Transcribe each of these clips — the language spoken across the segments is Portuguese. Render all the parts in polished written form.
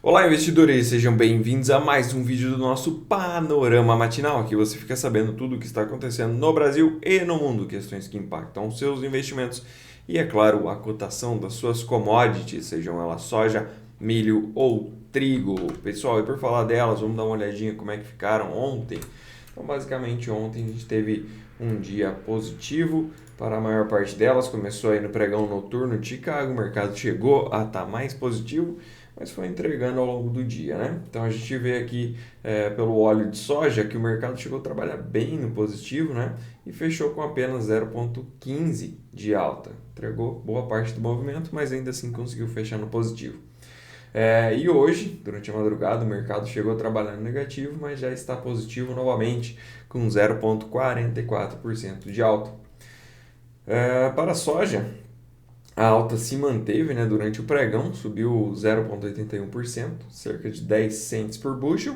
Olá, investidores! Sejam bem-vindos a mais um vídeo do nosso Panorama Matinal. Aqui você fica sabendo tudo o que está acontecendo no Brasil e no mundo, questões que impactam os seus investimentos e, é claro, a cotação das suas commodities, sejam elas soja, milho ou trigo. Pessoal, e por falar delas, vamos dar uma olhadinha como é que ficaram ontem. Então, basicamente, ontem a gente teve um dia positivo para a maior parte delas. Começou aí no pregão noturno de Chicago, o mercado chegou a estar mais positivo, mas foi entregando ao longo do dia, né? Então a gente vê aqui pelo óleo de soja que o mercado chegou a trabalhar bem no positivo, né? E fechou com apenas 0,15 de alta. Entregou boa parte do movimento, mas ainda assim conseguiu fechar no positivo. E hoje, durante a madrugada, o mercado chegou a trabalhar no negativo, mas já está positivo novamente, com 0,44% de alta. Para a soja, a alta se manteve, né, durante o pregão, subiu 0,81%, cerca de 10 cents por bushel,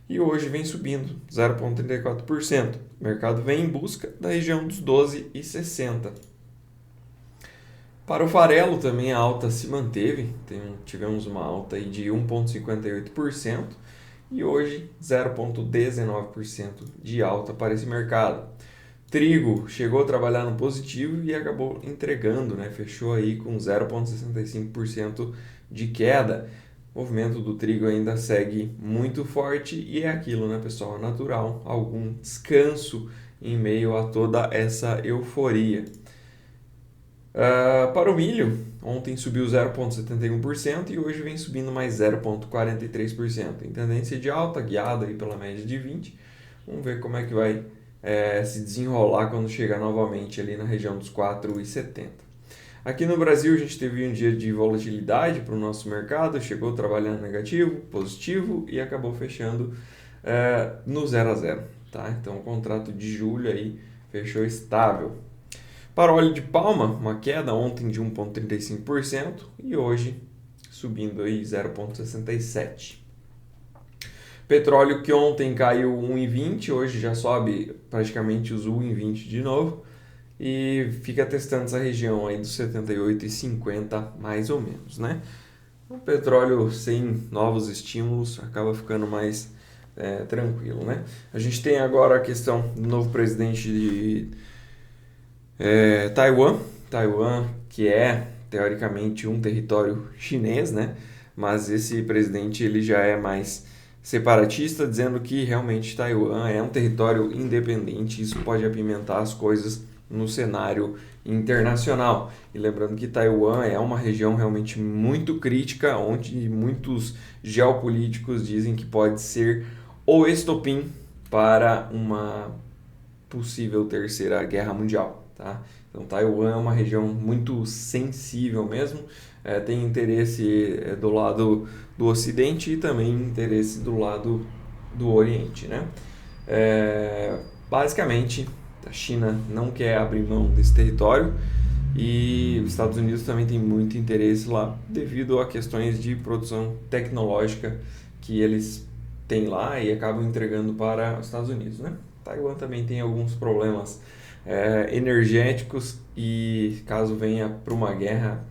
e hoje vem subindo 0,34%. O mercado vem em busca da região dos 12,60. Para o farelo também a alta se manteve, tivemos uma alta aí de 1,58% e hoje 0,19% de alta para esse mercado. Trigo chegou a trabalhar no positivo e acabou entregando, né? Fechou aí com 0,65% de queda. O movimento do trigo ainda segue muito forte e é aquilo, né, pessoal? É natural, algum descanso em meio a toda essa euforia. Para o milho, ontem subiu 0,71% e hoje vem subindo mais 0,43%. Em tendência de alta, guiada aí pela média de 20. Vamos ver como é que vai se desenrolar quando chegar novamente ali na região dos 4,70. Aqui no Brasil a gente teve um dia de volatilidade para o nosso mercado, chegou trabalhando negativo, positivo e acabou fechando no 0 a 0. Tá? Então o contrato de julho aí fechou estável. Para o óleo de palma, uma queda ontem de 1,35% e hoje subindo aí 0,67%. Petróleo que ontem caiu 1,20, hoje já sobe praticamente os 1,20 de novo e fica testando essa região aí dos 78,50 mais ou menos, né? O petróleo sem novos estímulos acaba ficando mais tranquilo, né? A gente tem agora a questão do novo presidente de Taiwan. Taiwan, que é teoricamente um território chinês, né? Mas esse presidente ele já é mais separatista, dizendo que realmente Taiwan é um território independente. Isso pode apimentar as coisas no cenário internacional. E lembrando que Taiwan é uma região realmente muito crítica, onde muitos geopolíticos dizem que pode ser o estopim para uma possível terceira guerra mundial. Tá? Então Taiwan é uma região muito sensível mesmo, tem interesse do lado do Ocidente e também interesse do lado do Oriente. Né? Basicamente, a China não quer abrir mão desse território e os Estados Unidos também tem muito interesse lá devido a questões de produção tecnológica que eles têm lá e acabam entregando para os Estados Unidos. Né? Taiwan também tem alguns problemas energéticos e caso venha para uma guerra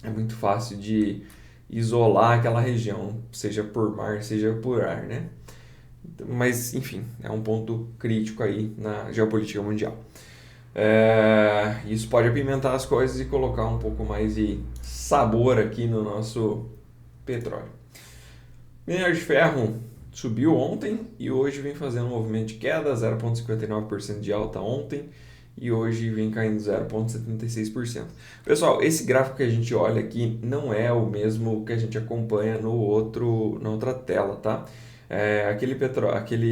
é muito fácil de isolar aquela região, seja por mar, seja por ar, né? Mas, enfim, é um ponto crítico aí na geopolítica mundial. Isso pode apimentar as coisas e colocar um pouco mais de sabor aqui no nosso petróleo. Minério de ferro subiu ontem e hoje vem fazendo um movimento de queda, 0,59% de alta ontem e hoje vem caindo 0,76%. Pessoal, esse gráfico que a gente olha aqui não é o mesmo que a gente acompanha na outra tela, tá? Aquele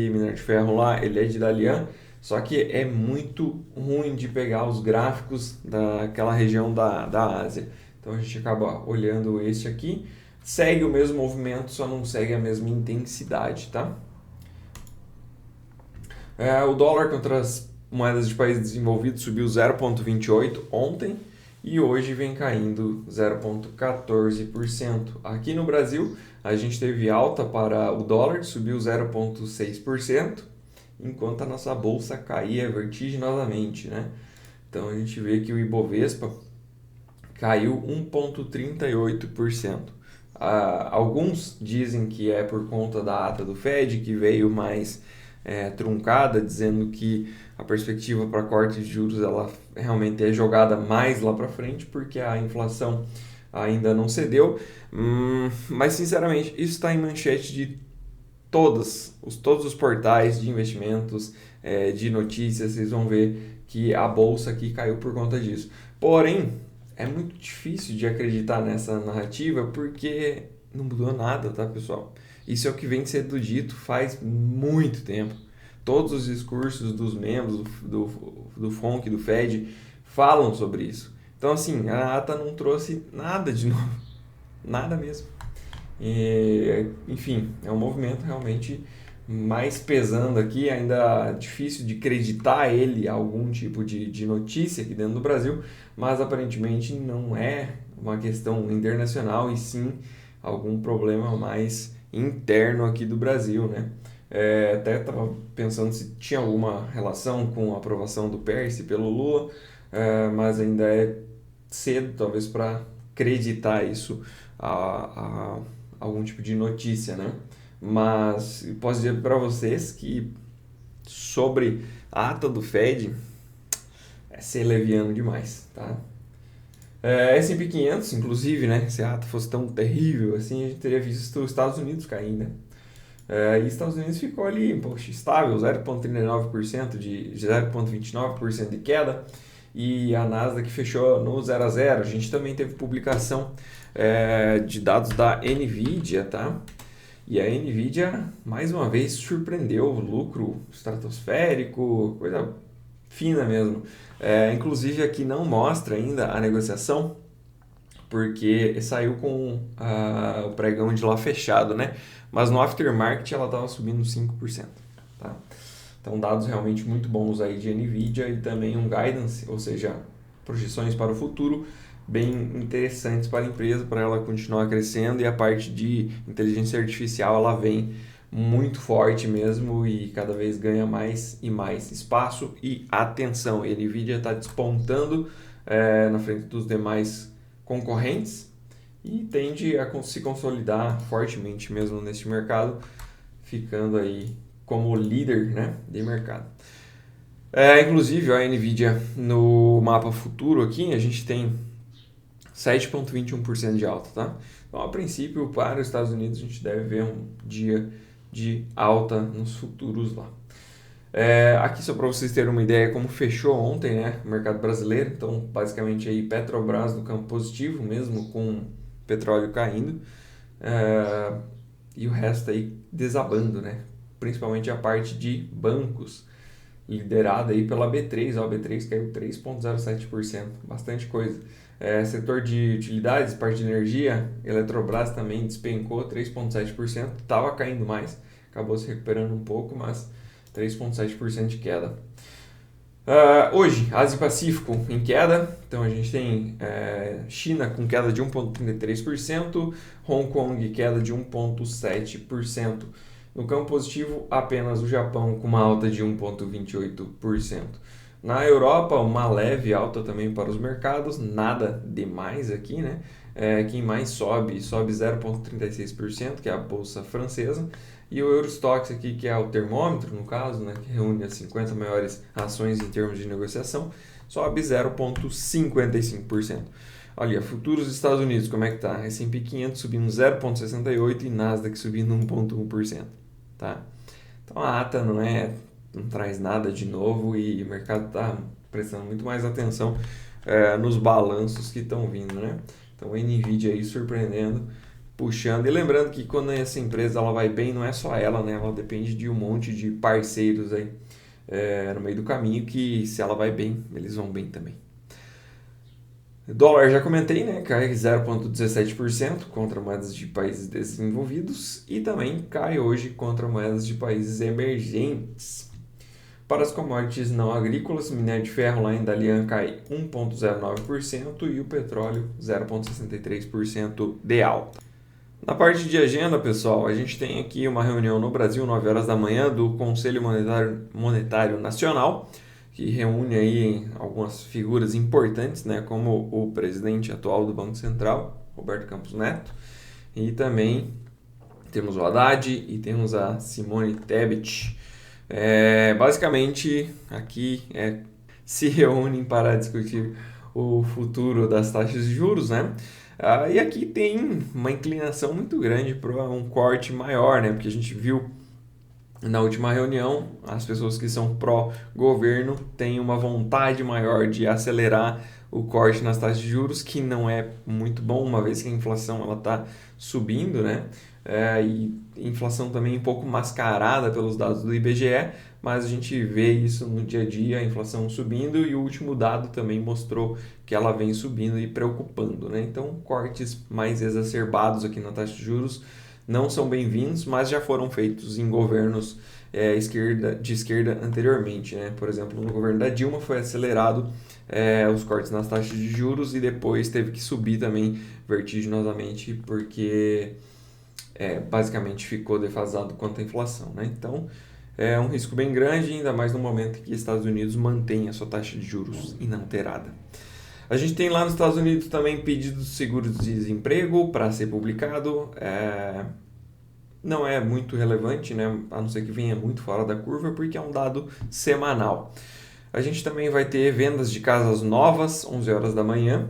minério de ferro lá, ele é de Dalian, só que é muito ruim de pegar os gráficos daquela região da Ásia. Então a gente acaba olhando esse aqui. Segue o mesmo movimento, só não segue a mesma intensidade, tá? O dólar contra as moedas de países desenvolvidos subiu 0,28 ontem e hoje vem caindo 0,14%. Aqui no Brasil, a gente teve alta para o dólar, subiu 0,6%, enquanto a nossa bolsa caía vertiginosamente, né? Então a gente vê que o Ibovespa caiu 1,38%. Alguns dizem que é por conta da ata do Fed, que veio mais truncada, dizendo que a perspectiva para corte de juros ela realmente é jogada mais lá para frente, porque a inflação ainda não cedeu. Mas, sinceramente, isso está em manchete de todos os portais de investimentos, de notícias. Vocês vão ver que a bolsa aqui caiu por conta disso. Porém, é muito difícil de acreditar nessa narrativa porque não mudou nada, tá, pessoal? Isso é o que vem sendo dito faz muito tempo. Todos os discursos dos membros do FONC, do Fed, falam sobre isso. Então, assim, a ata não trouxe nada de novo. Nada mesmo. Enfim, é um movimento realmente mais pesando aqui, ainda difícil de acreditar ele algum tipo de notícia aqui dentro do Brasil, mas aparentemente não é uma questão internacional e sim algum problema mais interno aqui do Brasil, né? Até estava pensando se tinha alguma relação com a aprovação do PERSE pelo Lula, mas ainda é cedo talvez para acreditar isso a algum tipo de notícia, né? Mas posso dizer para vocês que sobre a ata do Fed é ser leviano demais, tá? S&P 500, inclusive, né? Se a ata fosse tão terrível assim, a gente teria visto os Estados Unidos cair, né? E os Estados Unidos ficou ali, poxa, estável, 0,39% de 0,29% de queda, e a Nasdaq fechou no 0 a 0. A gente também teve publicação de dados da Nvidia, tá? E a Nvidia, mais uma vez, surpreendeu, lucro estratosférico, coisa fina mesmo. Inclusive aqui não mostra ainda a negociação, porque saiu com o pregão de lá fechado, né? Mas no aftermarket ela estava subindo 5%, tá? Então dados realmente muito bons aí de Nvidia e também um guidance, ou seja, projeções para o futuro bem interessantes para a empresa, para ela continuar crescendo, e a parte de inteligência artificial ela vem muito forte mesmo e cada vez ganha mais e mais espaço e atenção. A Nvidia está despontando na frente dos demais concorrentes e tende a se consolidar fortemente mesmo neste mercado, ficando aí como líder, né, de mercado. Inclusive a Nvidia no mapa futuro aqui a gente tem 7,21% de alta, tá? Então, a princípio, para os Estados Unidos, a gente deve ver um dia de alta nos futuros lá. Aqui, só para vocês terem uma ideia, como fechou ontem, né, o mercado brasileiro. Então, basicamente, aí Petrobras no campo positivo, mesmo com petróleo caindo. E o resto aí desabando, né? Principalmente a parte de bancos, liderada aí pela B3. A B3 caiu 3,07%, bastante coisa. Setor de utilidades, parte de energia, Eletrobras também despencou 3,7%, estava caindo mais, acabou se recuperando um pouco, mas 3,7% de queda. Hoje, Ásia e Pacífico em queda, então a gente tem China com queda de 1,33%, Hong Kong queda de 1,7%. No campo positivo, apenas o Japão com uma alta de 1,28%. Na Europa, uma leve alta também para os mercados, nada demais aqui, né? Quem mais sobe 0,36%, que é a bolsa francesa, e o Eurostoxx aqui, que é o termômetro, no caso, né, que reúne as 50 maiores ações em termos de negociação, sobe 0,55%. Olha, futuros dos Estados Unidos, como é que tá? S&P 500 subindo 0,68% e Nasdaq subindo 1,1%, tá? Então a ata não traz nada de novo e o mercado está prestando muito mais atenção nos balanços que estão vindo, né? Então a Nvidia aí surpreendendo, puxando, e lembrando que quando essa empresa ela vai bem, não é só ela, né? Ela depende de um monte de parceiros aí no meio do caminho, que se ela vai bem, eles vão bem também. Dólar, já comentei, né? Cai 0,17% contra moedas de países desenvolvidos e também cai hoje contra moedas de países emergentes. Para as commodities não agrícolas, o minério de ferro lá em Dalian cai 1,09% e o petróleo 0,63% de alta. Na parte de agenda, pessoal, a gente tem aqui uma reunião no Brasil, 9 horas da manhã, do Conselho Monetário Nacional, que reúne aí algumas figuras importantes, né, como o presidente atual do Banco Central, Roberto Campos Neto, e também temos o Haddad e temos a Simone Tebet. Basicamente, aqui se reúnem para discutir o futuro das taxas de juros, né? E aqui tem uma inclinação muito grande para um corte maior, né? Porque a gente viu na última reunião, as pessoas que são pró-governo têm uma vontade maior de acelerar o corte nas taxas de juros, que não é muito bom, uma vez que a inflação está subindo, né? E inflação também um pouco mascarada pelos dados do IBGE, mas a gente vê isso no dia a dia, a inflação subindo, e o último dado também mostrou que ela vem subindo e preocupando, né? Então, cortes mais exacerbados aqui na taxa de juros não são bem-vindos, mas já foram feitos em governos de esquerda anteriormente, né? Por exemplo, no governo da Dilma foi acelerado os cortes nas taxas de juros e depois teve que subir também vertiginosamente porque basicamente ficou defasado quanto à inflação, né? Então é um risco bem grande, ainda mais no momento em que Estados Unidos mantém a sua taxa de juros inalterada. A gente tem lá nos Estados Unidos também pedido de seguro-desemprego para ser publicado. Não é muito relevante, né? A não ser que venha muito fora da curva, porque é um dado semanal. A gente também vai ter vendas de casas novas, 11 horas da manhã.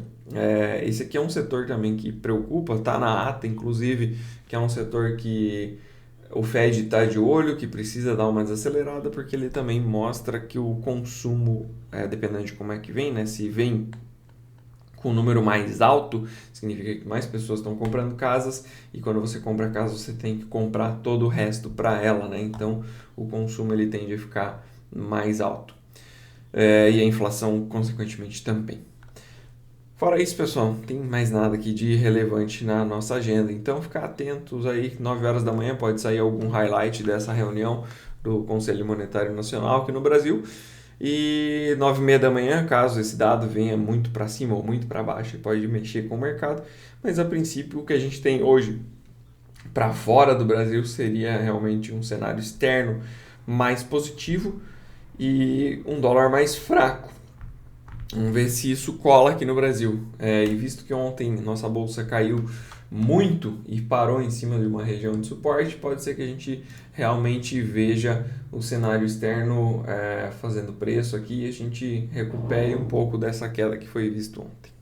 Esse aqui é um setor também que preocupa, está na ata, inclusive, que é um setor que o Fed está de olho, que precisa dar uma desacelerada, porque ele também mostra que o consumo, dependendo de como é que vem, né? Se vem com um número mais alto, significa que mais pessoas estão comprando casas, e quando você compra casa, você tem que comprar todo o resto para ela, né? Então, o consumo ele tende a ficar mais alto. E a inflação, consequentemente, também. Fora isso, pessoal, não tem mais nada aqui de relevante na nossa agenda. Então, ficar atentos aí, 9 horas da manhã pode sair algum highlight dessa reunião do Conselho Monetário Nacional aqui no Brasil. E 9h30 da manhã, caso esse dado venha muito para cima ou muito para baixo, pode mexer com o mercado. Mas, a princípio, o que a gente tem hoje para fora do Brasil seria realmente um cenário externo mais positivo e um dólar mais fraco. Vamos ver se isso cola aqui no Brasil. E visto que ontem nossa bolsa caiu muito e parou em cima de uma região de suporte, pode ser que a gente realmente veja o cenário externo fazendo preço aqui e a gente recupere um pouco dessa queda que foi visto ontem.